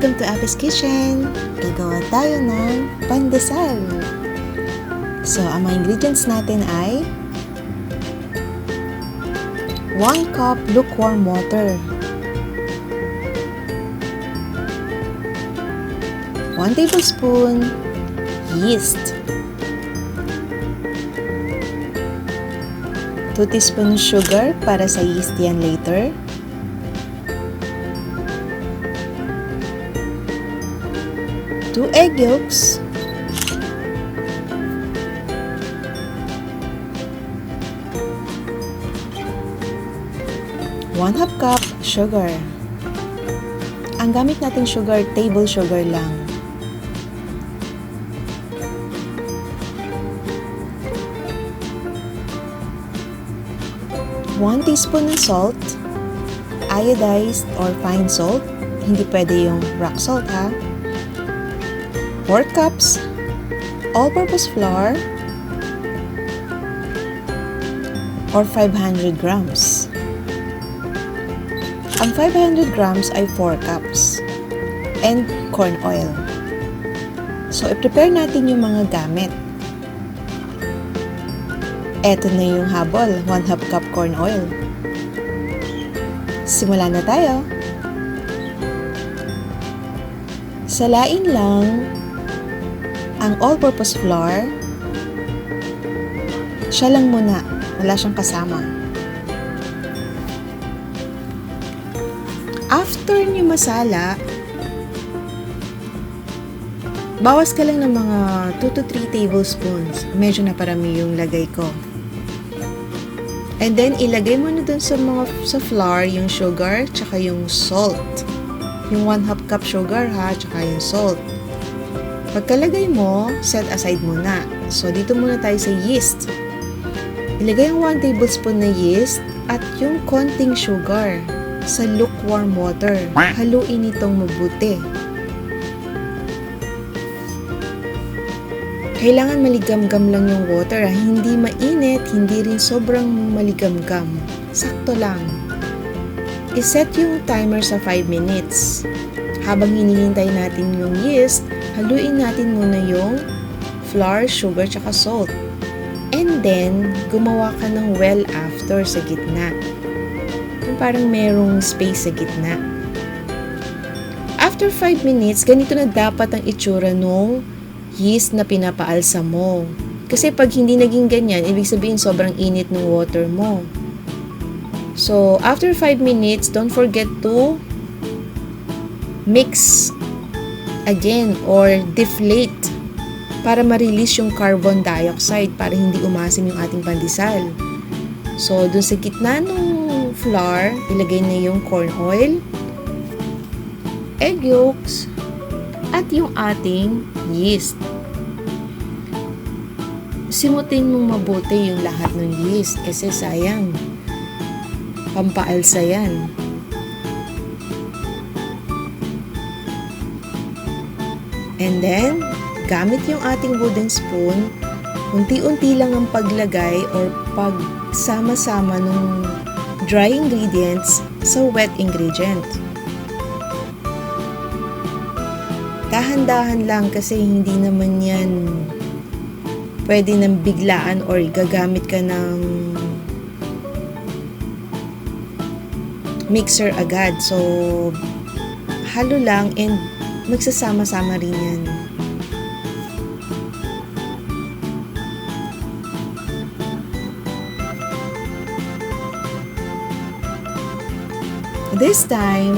Welcome to APHIE'S Kitchen! Gagawa tayo ng pandesal. So, ang mga ingredients natin ay 1 cup lukewarm water, 1 tablespoon yeast, 2 teaspoons sugar para sa yeast yan later, 2 egg yolks, 1/2 cup sugar. Ang gamit nating sugar, table sugar lang. One teaspoon ng salt, iodized or fine salt, hindi pwede yung rock salt ha. 4 cups all-purpose flour or 500 grams. Ang 500 grams ay 4 cups and corn oil. So, i-prepare natin yung mga gamit. Eto na yung habol, 1/2 cup corn oil. Simulan na tayo. Salain lang ang all-purpose flour. Siya lang muna, wala siyang kasama. After nyo masala, bawas ka lang ng mga 2 to 3 tablespoons. Medyo na parami yung lagay ko. And then, ilagay mo na dun sa flour yung sugar, tsaka yung salt. Yung 1/2 cup sugar ha, tsaka yung salt. Pagkalagay mo, set aside muna. So, dito muna tayo sa yeast. Ilagay yung 1 tablespoon na yeast at yung konting sugar sa lukewarm water. Haluin itong mabuti. Kailangan maligamgam lang yung water. Hindi mainit, hindi rin sobrang maligamgam. Sakto lang. I-set yung timer sa 5 minutes. Habang hinihintay natin yung yeast, haluin natin muna yung flour, sugar, tsaka salt. And then, gumawa ka ng well after sa gitna. Yung parang merong space sa gitna. After 5 minutes, ganito na dapat ang itsura nung yeast na pinapaalsa mo. Kasi pag hindi naging ganyan, ibig sabihin sobrang init ng water mo. So, after 5 minutes, don't forget to mix again or deflate para ma-release yung carbon dioxide para hindi umasim yung ating pandesal. So, dun sa gitna ng flour, ilagay na yung corn oil, egg yolks, at yung ating yeast. Simutin mong mabuti yung lahat ng yeast kasi sayang. Pampaalsa yan. And then, gamit yung ating wooden spoon, unti-unti lang ang paglagay or pagsama-sama ng dry ingredients sa wet ingredient. Dahan-dahan lang kasi hindi naman yan pwede nang biglaan or gagamit ka ng mixer agad. So, halo lang and magsasama-sama rin yan. This time,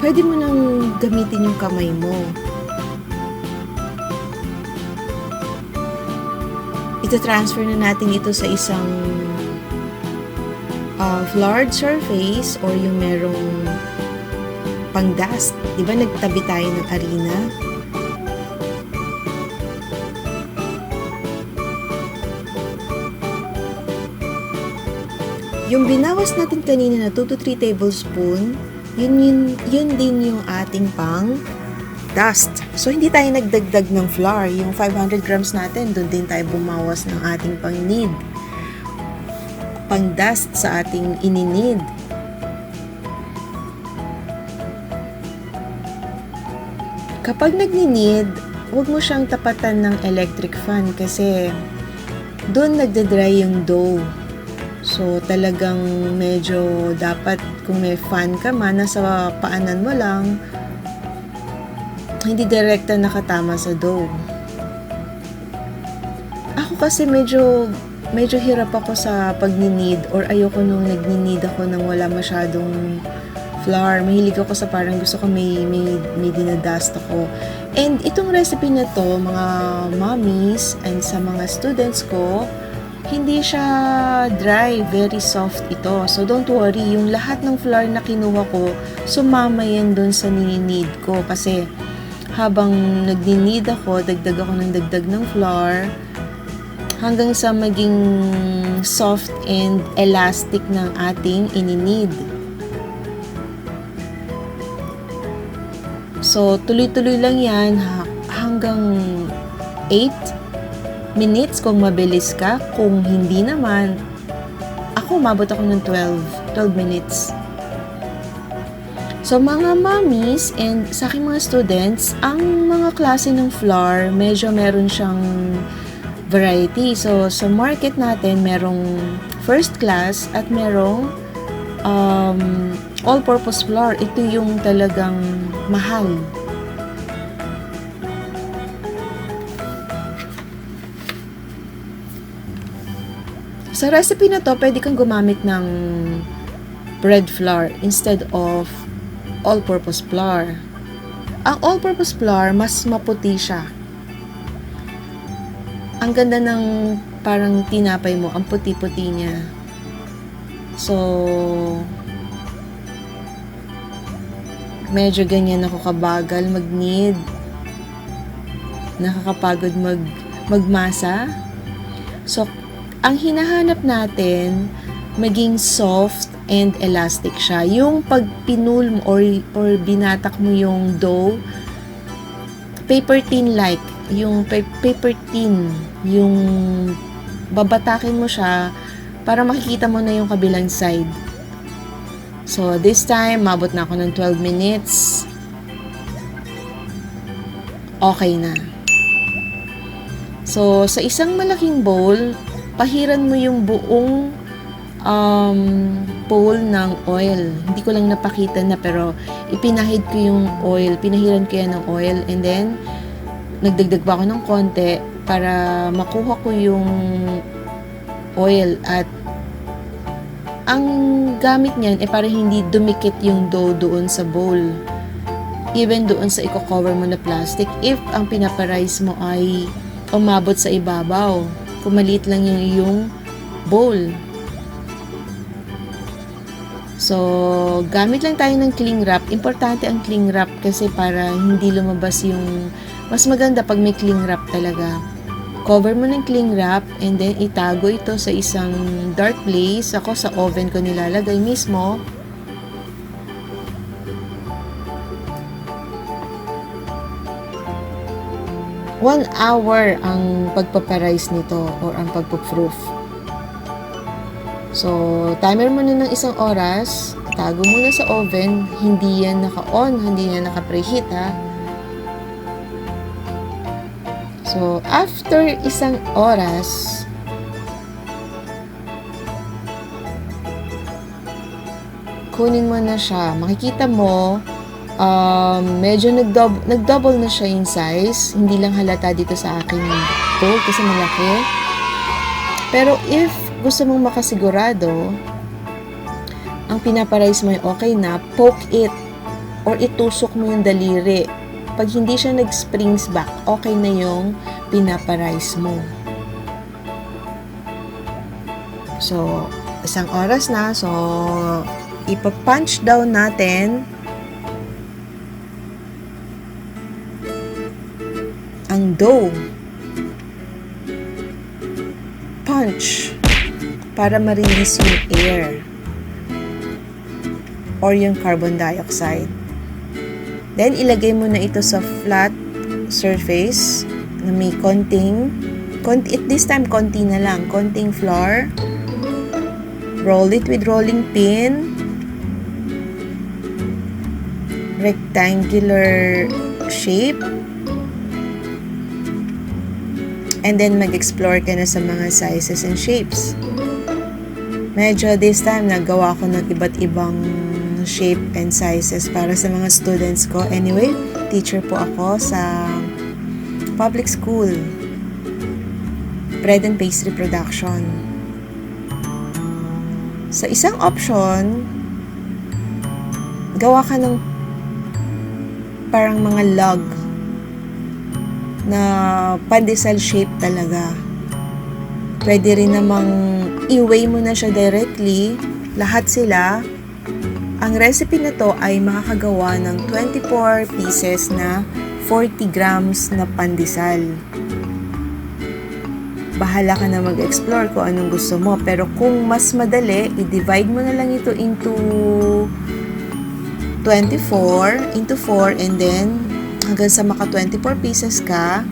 pwede mo nang gamitin yung kamay mo. Ita-transfer na natin ito sa isang floured surface or yung merong pang-dust. Diba nagtabi tayo ng harina? Yung binawas natin kanina na 2 to 3 tablespoon, yun din yung ating pang dust. So, hindi tayo nagdagdag ng flour. Yung 500 grams natin, doon din tayo bumawas ng ating pang knead. Pang dust sa ating ininid. Kapag nagni-knead, huwag mo siyang tapatan ng electric fan kasi doon nagda-dry yung dough. So, talagang medyo dapat kung may fan ka man, nasa paanan mo lang, hindi direkta nakatama sa dough. Ako kasi medyo hirap ako sa pagni-knead or ayoko nung nagni-knead ako nang wala masyadong flour. Mahilig ako sa parang gusto ko may dinadust ako. And itong recipe na to, mga mommies and sa mga students ko, hindi siya dry, very soft ito. So don't worry, yung lahat ng flour na kinuha ko, sumama yan dun sa nini-knead ko. Kasi habang nagni-knead ako, dagdag ako ng dagdag ng flour, hanggang sa maging soft and elastic ng ating ini-knead. So, tuloy-tuloy lang yan hanggang 8 minutes kung mabilis ka. Kung hindi naman, umabot ako ng 12 minutes. So, mga mommies and sa aking mga students, ang mga klase ng flour, medyo meron siyang variety. So, sa market natin, merong first class at merong all-purpose flour. Ito yung talagang mahal. Sa recipe na to, pwede kang gumamit ng bread flour instead of all-purpose flour. Ang all-purpose flour, mas maputi siya. Ang ganda ng parang tinapay mo, ang puti-puti niya. So, medyo ganyan ako kabagal mag-knead. Nakakapagod magmasa. So, ang hinahanap natin, maging soft and elastic siya. Yung pag pinul mo or binatak mo yung dough, paper thin like, yung paper thin, yung babatakin mo siya para makikita mo na yung kabilang side. So, this time, mabot na ako ng 12 minutes. Okay na. So, sa isang malaking bowl, pahiran mo yung buong bowl ng oil. Hindi ko lang napakita na pero ipinahid ko yung oil. Pinahiran ko yan ng oil and then nagdagdag pa ako ng konti para makuha ko yung oil at ang gamit niyan para hindi dumikit yung dough doon sa bowl. Even doon sa i-cover mo na plastic if ang pinaparize mo ay umabot sa ibabaw. Kung maliit lang yung bowl. So, gamit lang tayo ng cling wrap. Importante ang cling wrap kasi para hindi lumabas yung mas maganda pag may cling wrap talaga. Cover mo ng cling wrap and then itago ito sa isang dark place. Ako sa oven ko nilalagay mismo. One hour ang pagpaparize nito or ang pagpaproof. So, timer mo na ng 1 oras. Tago mo na sa oven. Hindi yan naka-on, hindi yan naka-preheat ha. So, after 1 oras, kunin mo na siya. Makikita mo, medyo nag-double na siya in size. Hindi lang halata dito sa aking bowl kasi malaki. Pero if gusto mong makasigurado, ang pinaparize mo yung okay na, poke it or itusok mo yung daliri. Pag hindi siya nag-springs back, okay na yung pinaparize mo. So, 1 oras na. So, ipa-punch down natin ang dough. Punch para ma-release yung air or yung carbon dioxide. Then, ilagay mo na ito sa flat surface na may konting, this time konti na lang, konting flour. Roll it with rolling pin. Rectangular shape. And then mag-explore ka na sa mga sizes and shapes. Medyo this time nagawa ko ng iba't ibang shape and sizes para sa mga students ko. Anyway, teacher po ako sa public school. Bread and pastry production. Sa isang option, gawa ka ng parang mga log na pandesal shape talaga. Pwede rin namang i-weigh mo na siya directly. Lahat sila. Ang recipe na to ay makakagawa ng 24 pieces na 40 grams na pandesal. Bahala ka na mag-explore kung anong gusto mo. Pero kung mas madali, i-divide mo na lang ito into 24 into 4 and then hanggang sa maka 24 pieces ka.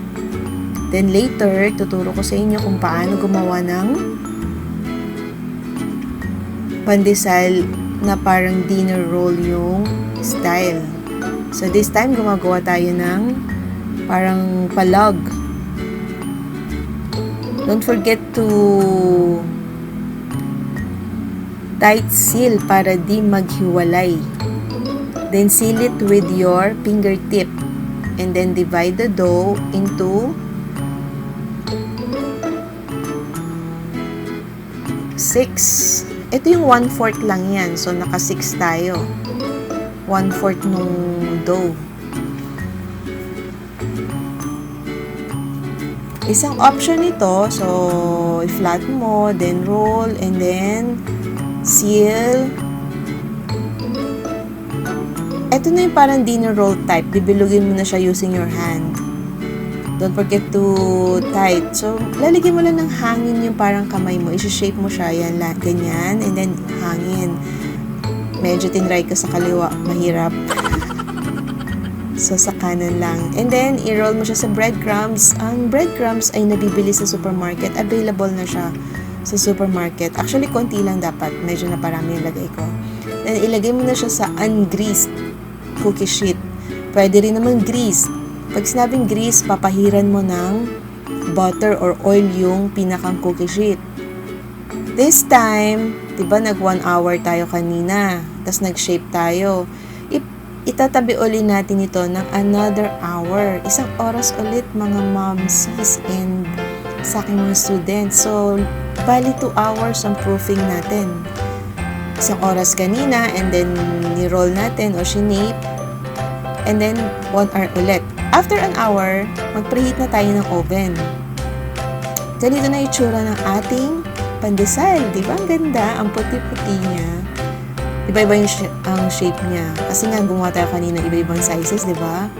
Then later, tuturo ko sa inyo kung paano gumawa ng pandesal na parang dinner roll yung style. So this time, gumagawa tayo ng parang palog. Don't forget to tight seal para di maghiwalay. Then seal it with your fingertip. And then divide the dough into 6. Ito yung 1/4 lang yan. So, naka 6 tayo. 1/4 nung dough. Isang option ito. So, i-flatten mo, then roll, and then seal. Ito na yung parang dinner roll type. Bibilugin mo na siya using your hand. Don't forget to tight. So, lalagyan mo lang ng hangin yung parang kamay mo. I-shape mo siya. Yan, ganyan. And then, hangin. Medyo tinry ko sa kaliwa. Mahirap. So, sa kanan lang. And then, i-roll mo siya sa breadcrumbs. Ang breadcrumbs ay nabibili sa supermarket. Available na siya sa supermarket. Actually, konti lang dapat. Medyo na parami yung lagay ko. Then, ilagay mo na siya sa ungreased cookie sheet. Pwede rin naman grease. Pag sinabing grease, papahiran mo ng butter or oil yung pinakang cookie sheet. This time, diba nag 1 hour tayo kanina, tas nag-shape tayo. Itatabi ulit natin ito ng another hour. 1 oras ulit mga momsies and sa aking mga students. So, bali 2 hours ang proofing natin. 1 oras kanina and then ni-roll natin o shinape and then 1 hour ulit. After an hour, mag-preheat na tayo ng oven. Ganito na yung tsura ng ating pandesal. Diba? Ang ganda. Ang puti-puti niya. Iba-iba ang shape niya. Kasi nga gumawa tayo kanina iba-ibang sizes, diba?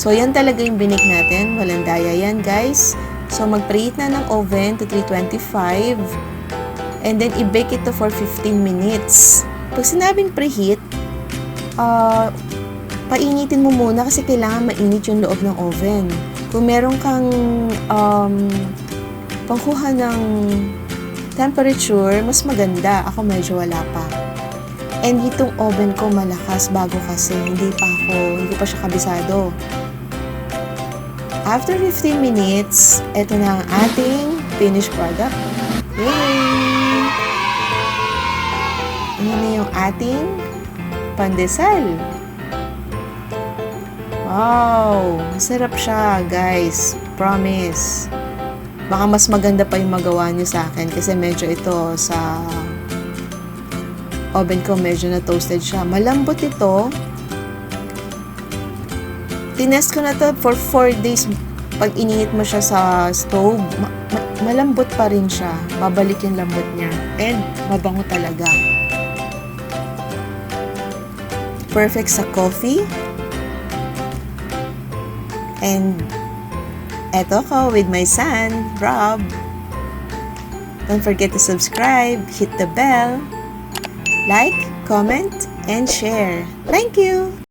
So, yan talaga yung binik natin. Walang daya yan, guys. So, mag-preheat na ng oven to 325. And then, i-bake ito for 15 minutes. Pag sinabing preheat, painitin mo muna kasi kailangan mainit yung loob ng oven. Kung meron kang pangkuha ng temperature, mas maganda. Ako medyo wala pa. And itong oven ko malakas bago kasi hindi pa siya kabisado. After 15 minutes, ito na ang ating finished product. Yay! Ayan na yung ating pandesal. Wow! Masarap siya, guys. Promise. Baka mas maganda pa yung magawa nyo sa akin kasi medyo ito sa oven ko medyo na toasted siya. Malambot ito. Tinest ko na to for 4 days. Pag ininit mo siya sa stove, malambot pa rin siya. Babalik yung lambot niya. And mabango talaga. Perfect sa coffee. And eto ko with my son, Rob. Don't forget to subscribe, hit the bell, like, comment, and share. Thank you!